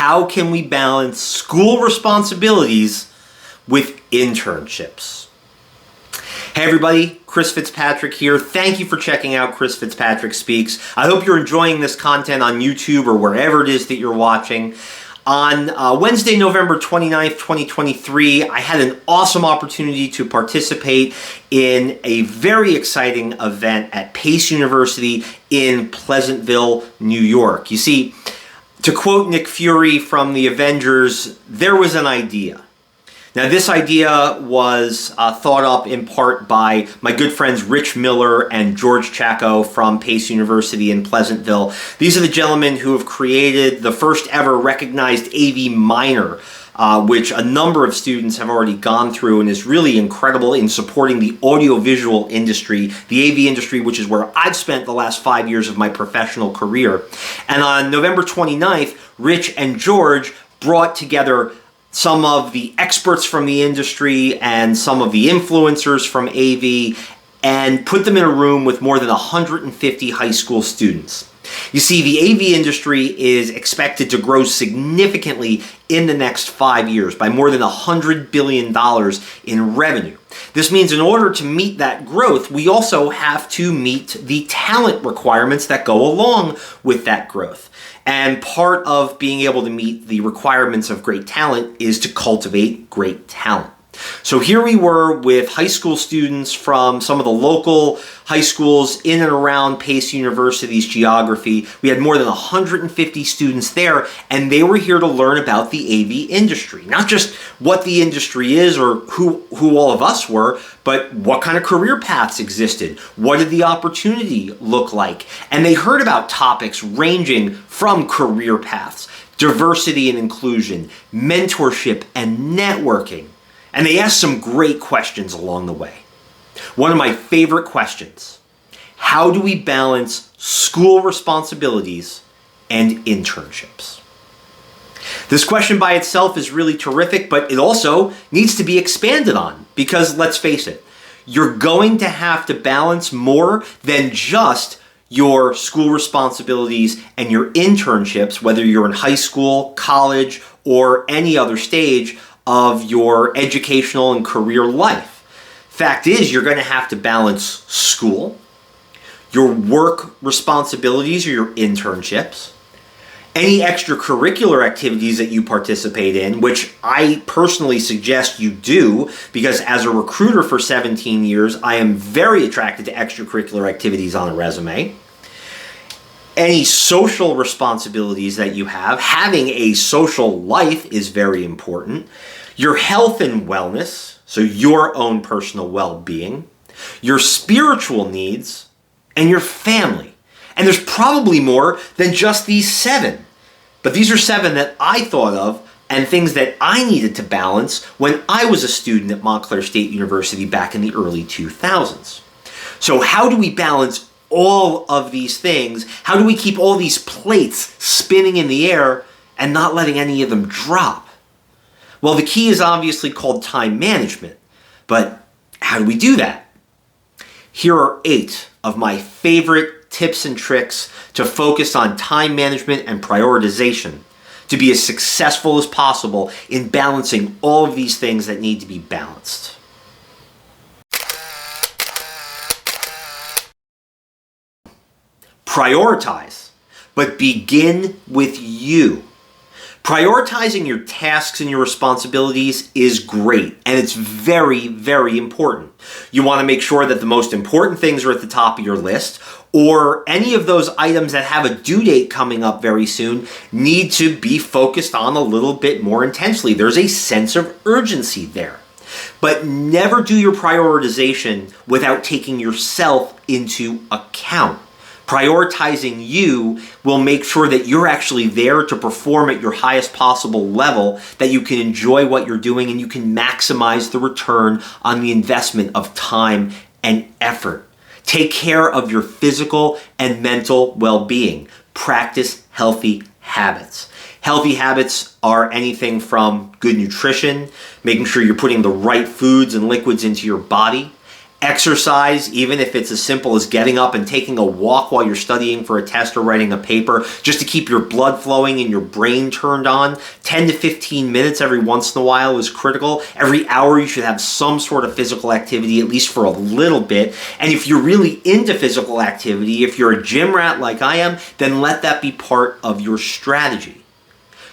How can we balance school responsibilities with internships? Hey everybody, Chris Fitzpatrick here. Thank you for checking out Chris Fitzpatrick Speaks. I hope you're enjoying this content on YouTube or wherever it is that you're watching. On Wednesday, November 29th, 2023, I had an awesome opportunity to participate in a very exciting event at Pace University in Pleasantville, New York. You see, to quote Nick Fury from the Avengers, there was an idea. Now, this idea was thought up in part by my good friends Rich Miller and George Chaco from Pace University in Pleasantville. These are the gentlemen who have created the first ever recognized AV minor, which a number of students have already gone through and is really incredible in supporting the audiovisual industry, the AV industry, which is where I've spent the last 5 years of my professional career. And on November 29th, Rich and George brought together some of the experts from the industry and some of the influencers from AV and put them in a room with more than 150 high school students. You see, the AV industry is expected to grow significantly in the next 5 years by more than $100 billion in revenue. This means in order to meet that growth, we also have to meet the talent requirements that go along with that growth. And part of being able to meet the requirements of great talent is to cultivate great talent. So here we were with high school students from some of the local high schools in and around Pace University's geography. We had more than 150 students there, and they were here to learn about the AV industry. Not just what the industry is or who all of us were, but what kind of career paths existed. What did the opportunity look like? And they heard about topics ranging from career paths, diversity and inclusion, mentorship, and networking. And they asked some great questions along the way. One of my favorite questions: how do we balance school responsibilities and internships? This question by itself is really terrific, but it also needs to be expanded on because, let's face it, you're going to have to balance more than just your school responsibilities and your internships, whether you're in high school, college, or any other stage of your educational and career life. Fact is, you're going to have to balance school, your work responsibilities or your internships, any extracurricular activities that you participate in, which I personally suggest you do, because as a recruiter for 17 years, I am very attracted to extracurricular activities on a resume. Any social responsibilities that you have, having a social life is very important. Your health and wellness, so your own personal well-being, your spiritual needs, and your family. And there's probably more than just these 7. But these are 7 that I thought of and things that I needed to balance when I was a student at Montclair State University back in the early 2000s. So how do we balance all of these things? How do we keep all these plates spinning in the air and not letting any of them drop? Well, the key is obviously called time management, but how do we do that? Here are 8 of my favorite tips and tricks to focus on time management and prioritization to be as successful as possible in balancing all of these things that need to be balanced. Prioritize, but begin with you. Prioritizing your tasks and your responsibilities is great, and it's very, very important. You want to make sure that the most important things are at the top of your list, or any of those items that have a due date coming up very soon need to be focused on a little bit more intensely. There's a sense of urgency there. But never do your prioritization without taking yourself into account. Prioritizing you will make sure that you're actually there to perform at your highest possible level, that you can enjoy what you're doing and you can maximize the return on the investment of time and effort. Take care of your physical and mental well-being. Practice healthy habits. Healthy habits are anything from good nutrition, making sure you're putting the right foods and liquids into your body, Exercise, even if it's as simple as getting up and taking a walk while you're studying for a test or writing a paper, just to keep your blood flowing and your brain turned on. 10 to 15 minutes every once in a while is critical. Every hour you should have some sort of physical activity, at least for a little bit. And if you're really into physical activity, if you're a gym rat like I am, then let that be part of your strategy.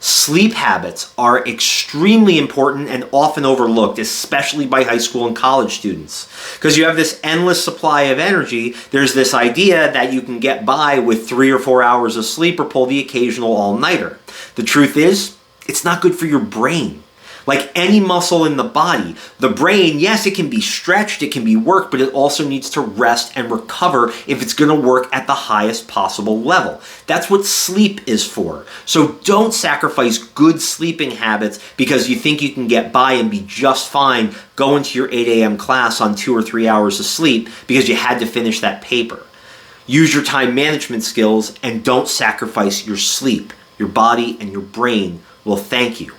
Sleep habits are extremely important and often overlooked, especially by high school and college students. Because you have this endless supply of energy, there's this idea that you can get by with 3 or 4 hours of sleep or pull the occasional all-nighter. The truth is, it's not good for your brain. Like any muscle in the body, the brain, yes, it can be stretched, it can be worked, but it also needs to rest and recover if it's going to work at the highest possible level. That's what sleep is for. So don't sacrifice good sleeping habits because you think you can get by and be just fine going to your 8 a.m. class on 2 or 3 hours of sleep because you had to finish that paper. Use your time management skills and don't sacrifice your sleep. Your body and your brain will thank you.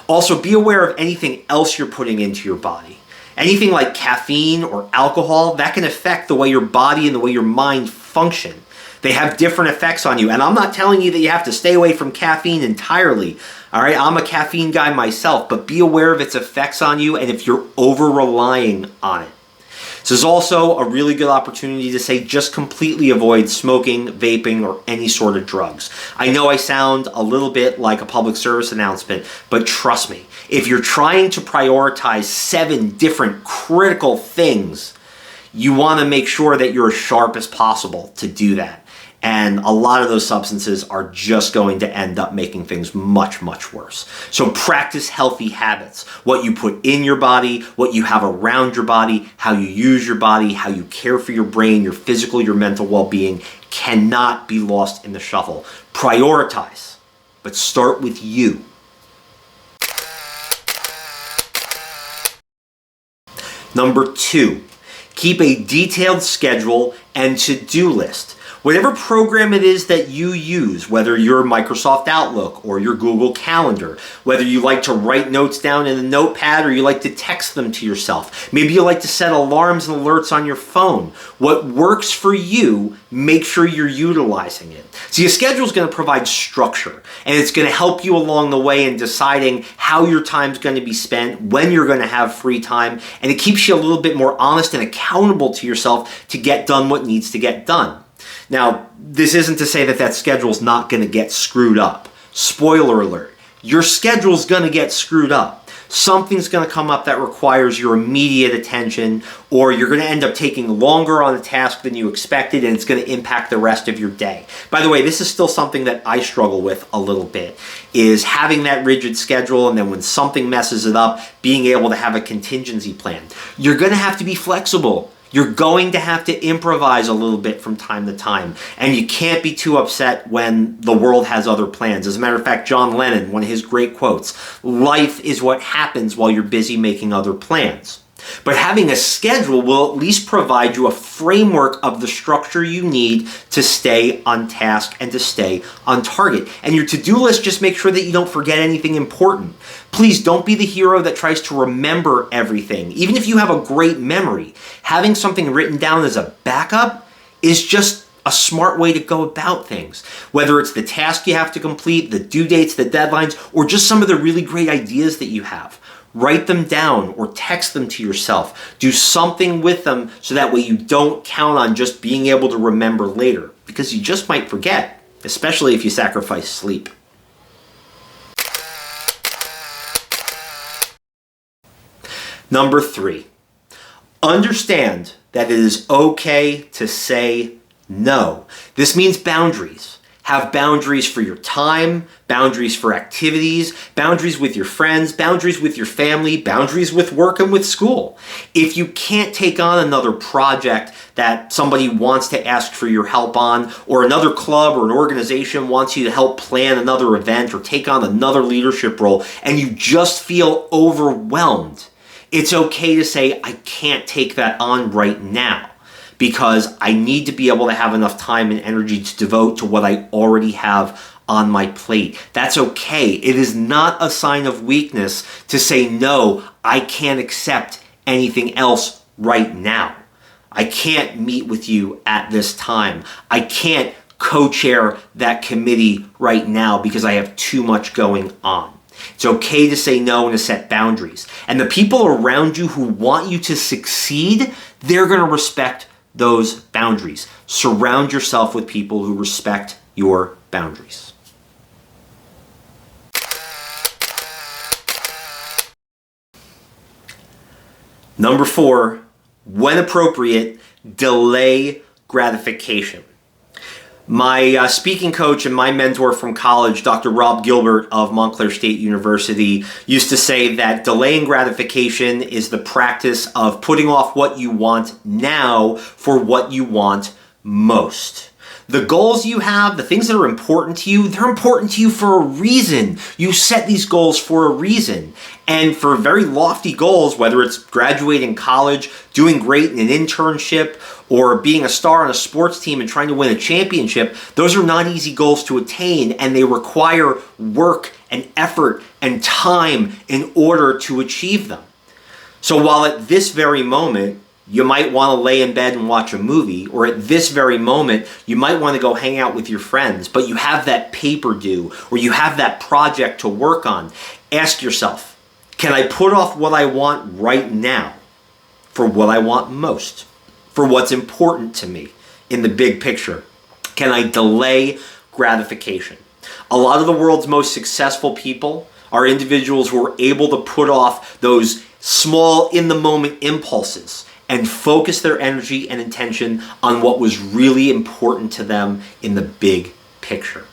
Also, be aware of anything else you're putting into your body. Anything like caffeine or alcohol, that can affect the way your body and the way your mind function. They have different effects on you. And I'm not telling you that you have to stay away from caffeine entirely. All right, I'm a caffeine guy myself, but be aware of its effects on you and if you're over-relying on it. This is also a really good opportunity to say just completely avoid smoking, vaping, or any sort of drugs. I know I sound a little bit like a public service announcement, but trust me, if you're trying to prioritize 7 different critical things, you want to make sure that you're as sharp as possible to do that. And a lot of those substances are just going to end up making things much, much worse. So practice healthy habits. What you put in your body, what you have around your body, how you use your body, how you care for your brain, your physical, your mental well-being cannot be lost in the shuffle. Prioritize, but start with you. Number 2, keep a detailed schedule and to-do list. Whatever program it is that you use, whether you're Microsoft Outlook or your Google Calendar, whether you like to write notes down in a notepad or you like to text them to yourself, maybe you like to set alarms and alerts on your phone. What works for you, make sure you're utilizing it. See, a schedule is going to provide structure, and it's going to help you along the way in deciding how your time's going to be spent, when you're going to have free time, and it keeps you a little bit more honest and accountable to yourself to get done what needs to get done. Now, this isn't to say that that schedule's not going to get screwed up. Spoiler alert, your schedule's going to get screwed up. Something's going to come up that requires your immediate attention, or you're going to end up taking longer on a task than you expected, and it's going to impact the rest of your day. By the way, this is still something that I struggle with a little bit, is having that rigid schedule, and then when something messes it up, being able to have a contingency plan. You're going to have to be flexible. You're going to have to improvise a little bit from time to time, and you can't be too upset when the world has other plans. As a matter of fact, John Lennon, one of his great quotes, life is what happens while you're busy making other plans. But having a schedule will at least provide you a framework of the structure you need to stay on task and to stay on target. And your to-do list, just make sure that you don't forget anything important. Please don't be the hero that tries to remember everything. Even if you have a great memory, having something written down as a backup is just a smart way to go about things. Whether it's the task you have to complete, the due dates, the deadlines, or just some of the really great ideas that you have. Write them down or text them to yourself. Do something with them so that way you don't count on just being able to remember later, because you just might forget, especially if you sacrifice sleep. Number 3, understand that it is okay to say no. This means boundaries. Have boundaries for your time, boundaries for activities, boundaries with your friends, boundaries with your family, boundaries with work and with school. If you can't take on another project that somebody wants to ask for your help on, or another club or an organization wants you to help plan another event or take on another leadership role, and you just feel overwhelmed, it's okay to say, I can't take that on right now, because I need to be able to have enough time and energy to devote to what I already have on my plate. That's okay. It is not a sign of weakness to say, no, I can't accept anything else right now. I can't meet with you at this time. I can't co-chair that committee right now because I have too much going on. It's okay to say no and to set boundaries. And the people around you who want you to succeed, they're going to respect those boundaries. Surround yourself with people who respect your boundaries. Number 4, when appropriate, delay gratification. My speaking coach and my mentor from college, Dr. Rob Gilbert of Montclair State University, used to say that delaying gratification is the practice of putting off what you want now for what you want most. The goals you have, the things that are important to you, they're important to you for a reason. You set these goals for a reason. And for very lofty goals, whether it's graduating college, doing great in an internship, or being a star on a sports team and trying to win a championship, those are not easy goals to attain, and they require work and effort and time in order to achieve them. So while at this very moment, you might want to lay in bed and watch a movie, or at this very moment, you might want to go hang out with your friends, but you have that paper due, or you have that project to work on. Ask yourself, can I put off what I want right now for what I want most, for what's important to me in the big picture? Can I delay gratification? A lot of the world's most successful people are individuals who are able to put off those small, in-the-moment impulses and focus their energy and attention on what was really important to them in the big picture.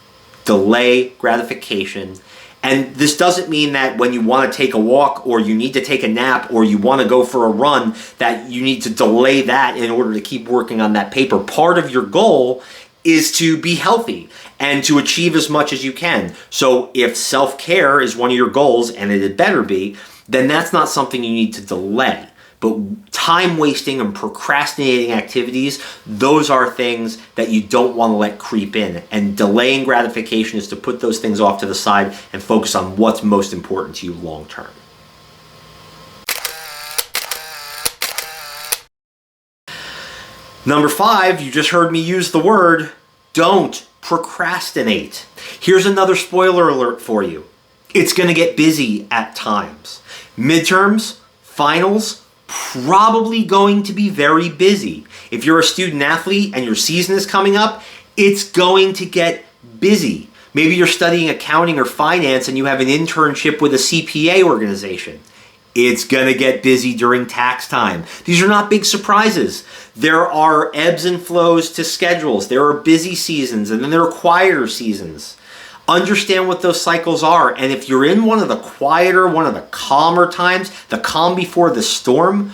Delay gratification. And this doesn't mean that when you want to take a walk or you need to take a nap or you want to go for a run, that you need to delay that in order to keep working on that paper. Part of your goal is to be healthy and to achieve as much as you can. So if self-care is one of your goals, and it had better be, then that's not something you need to delay. But time wasting and procrastinating activities, those are things that you don't want to let creep in. And delaying gratification is to put those things off to the side and focus on what's most important to you long term. Number 5, you just heard me use the word, don't procrastinate. Here's another spoiler alert for you. It's going to get busy at times. Midterms, finals, probably going to be very busy. If you're a student athlete and your season is coming up, it's going to get busy. Maybe you're studying accounting or finance and you have an internship with a CPA organization. It's going to get busy during tax time. These are not big surprises. There are ebbs and flows to schedules. There are busy seasons and then there are quieter seasons. Understand what those cycles are. And if you're in one of the quieter, one of the calmer times, the calm before the storm,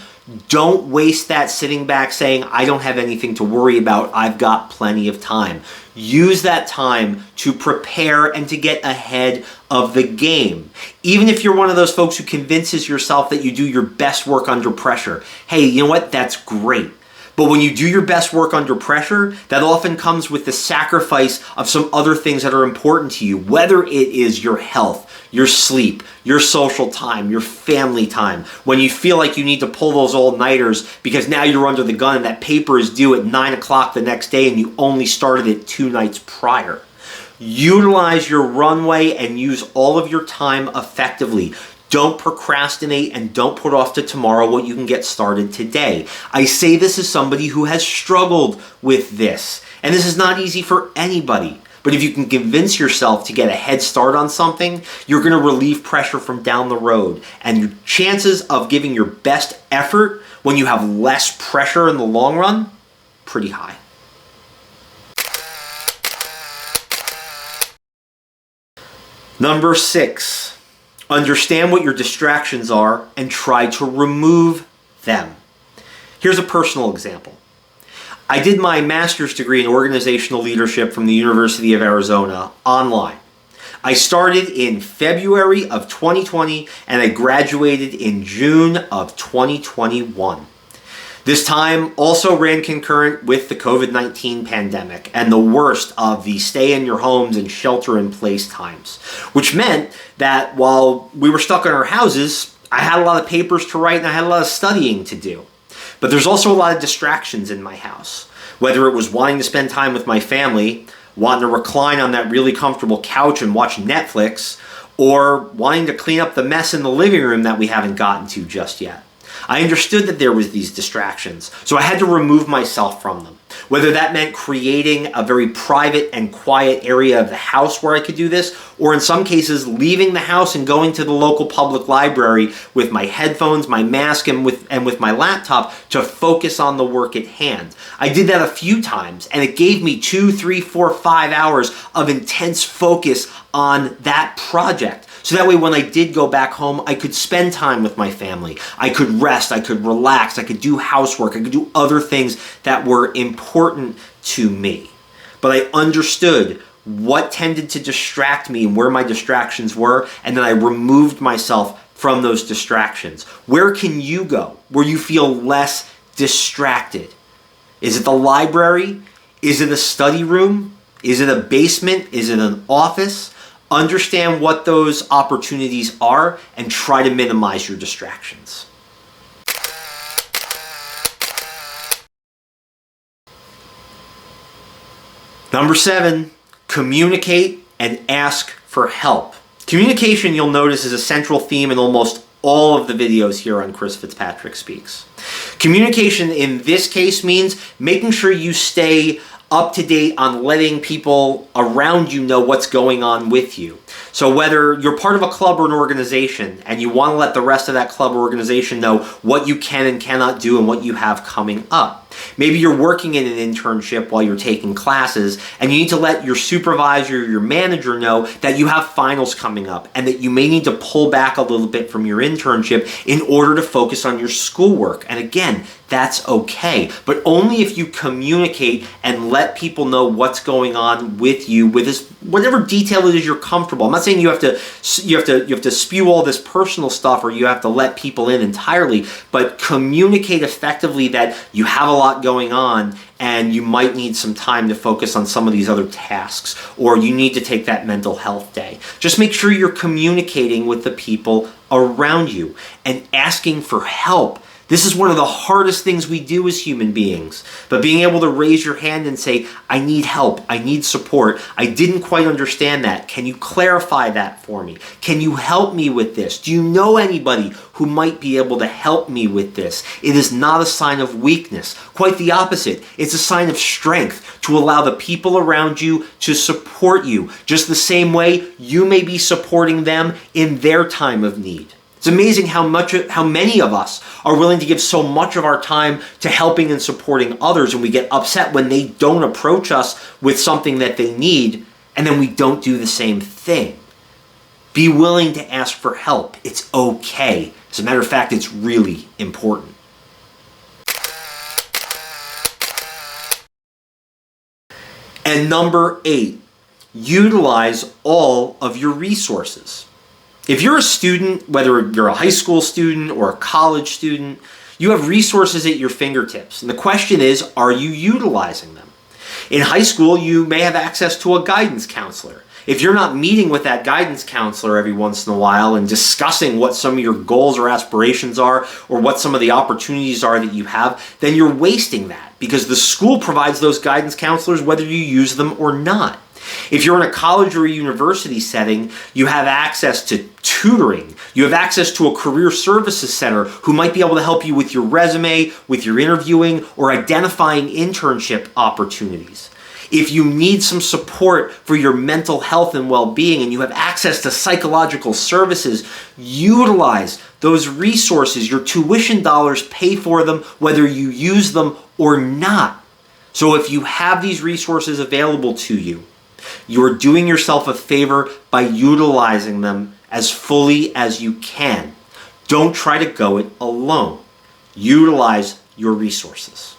don't waste that sitting back saying, I don't have anything to worry about. I've got plenty of time. Use that time to prepare and to get ahead of the game. Even if you're one of those folks who convinces yourself that you do your best work under pressure. Hey, you know what? That's great. But when you do your best work under pressure, that often comes with the sacrifice of some other things that are important to you, whether it is your health, your sleep, your social time, your family time. When you feel like you need to pull those all-nighters because now you're under the gun and that paper is due at 9 o'clock the next day and you only started it 2 nights prior. Utilize your runway and use all of your time effectively. Don't procrastinate and don't put off to tomorrow what you can get started today. I say this as somebody who has struggled with this. And this is not easy for anybody. But if you can convince yourself to get a head start on something, you're going to relieve pressure from down the road. And your chances of giving your best effort when you have less pressure in the long run, pretty high. Number 6. Understand what your distractions are and try to remove them. Here's a personal example. I did my master's degree in organizational leadership from the University of Arizona online. I started in February of 2020 and I graduated in June of 2021. This time also ran concurrent with the COVID-19 pandemic and the worst of the stay in your homes and shelter in place times, which meant that while we were stuck in our houses, I had a lot of papers to write and I had a lot of studying to do. But there's also a lot of distractions in my house. Whether it was wanting to spend time with my family, wanting to recline on that really comfortable couch and watch Netflix, or wanting to clean up the mess in the living room that we haven't gotten to just yet. I understood that there was these distractions, so I had to remove myself from them. Whether that meant creating a very private and quiet area of the house where I could do this, or in some cases leaving the house and going to the local public library with my headphones, my mask, and with my laptop to focus on the work at hand. I did that a few times, and it gave me 2, 3, 4, 5 hours of intense focus on that project. So that way when I did go back home, I could spend time with my family. I could rest, I could relax, I could do housework, I could do other things that were important to me. But I understood what tended to distract me and where my distractions were, and then I removed myself from those distractions. Where can you go where you feel less distracted? Is it the library? Is it a study room? Is it a basement? Is it an office? Understand what those opportunities are and try to minimize your distractions. Number 7, communicate and ask for help. Communication, you'll notice, is a central theme in almost all of the videos here on Chris Fitzpatrick Speaks. Communication in this case means making sure you stay up to date on letting people around you know what's going on with you. So whether you're part of a club or an organization and you want to let the rest of that club or organization know what you can and cannot do and what you have coming up. Maybe you're working in an internship while you're taking classes and you need to let your supervisor or your manager know that you have finals coming up and that you may need to pull back a little bit from your internship in order to focus on your schoolwork. And again, that's okay, but only if you communicate and let people know what's going on with you with this, whatever detail it is you're comfortable. I'm not saying you have to spew all this personal stuff or you have to let people in entirely, but communicate effectively that you have a lot going on and you might need some time to focus on some of these other tasks, or you need to take that mental health day. Just make sure you're communicating with the people around you and asking for help. This is one of the hardest things we do as human beings. But being able to raise your hand and say, I need help, I need support, I didn't quite understand that. Can you clarify that for me? Can you help me with this? Do you know anybody who might be able to help me with this? It is not a sign of weakness. Quite the opposite. It's a sign of strength to allow the people around you to support you, just the same way you may be supporting them in their time of need. It's amazing how many of us are willing to give so much of our time to helping and supporting others, and we get upset when they don't approach us with something that they need, and then we don't do the same thing. Be willing to ask for help. It's okay. As a matter of fact, it's really important. And number 8, utilize all of your resources. If you're a student, whether you're a high school student or a college student, you have resources at your fingertips. And the question is, are you utilizing them? In high school, you may have access to a guidance counselor. If you're not meeting with that guidance counselor every once in a while and discussing what some of your goals or aspirations are or what some of the opportunities are that you have, then you're wasting that because the school provides those guidance counselors whether you use them or not. If you're in a college or a university setting, you have access to tutoring. You have access to a career services center who might be able to help you with your resume, with your interviewing, or identifying internship opportunities. If you need some support for your mental health and well-being and you have access to psychological services, utilize those resources. Your tuition dollars pay for them whether you use them or not. So if you have these resources available to you, you are doing yourself a favor by utilizing them as fully as you can. Don't try to go it alone. Utilize your resources.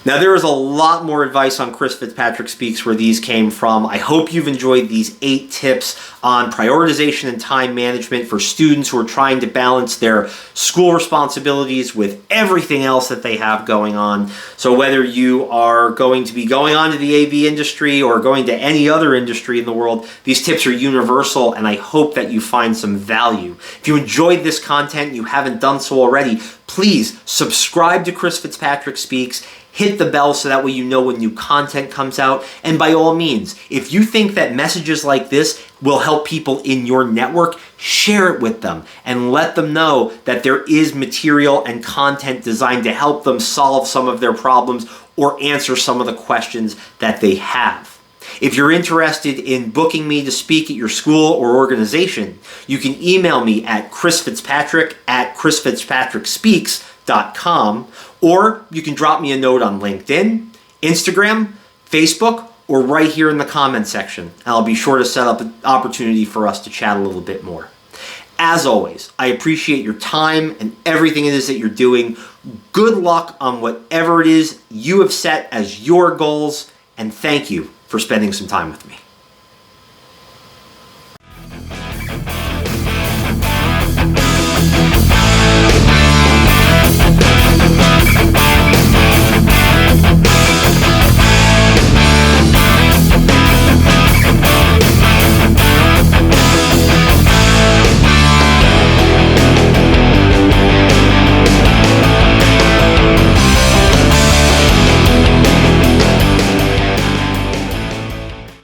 Now, there is a lot more advice on Chris Fitzpatrick Speaks where these came from. I hope you've enjoyed these 8 tips on prioritization and time management for students who are trying to balance their school responsibilities with everything else that they have going on. So whether you are going to be going on to the AV industry or going to any other industry in the world, these tips are universal, and I hope that you find some value. If you enjoyed this content and you haven't done so already, please subscribe to Chris Fitzpatrick Speaks. Hit the bell so that way you know when new content comes out. And by all means, if you think that messages like this will help people in your network, share it with them and let them know that there is material and content designed to help them solve some of their problems or answer some of the questions that they have. If you're interested in booking me to speak at your school or organization, you can email me at chrisfitzpatrick@chrisfitzpatrickspeaks.com, or you can drop me a note on LinkedIn, Instagram, Facebook, or right here in the comment section. I'll be sure to set up an opportunity for us to chat a little bit more. As always, I appreciate your time and everything it is that you're doing. Good luck on whatever it is you have set as your goals, and thank you for spending some time with me.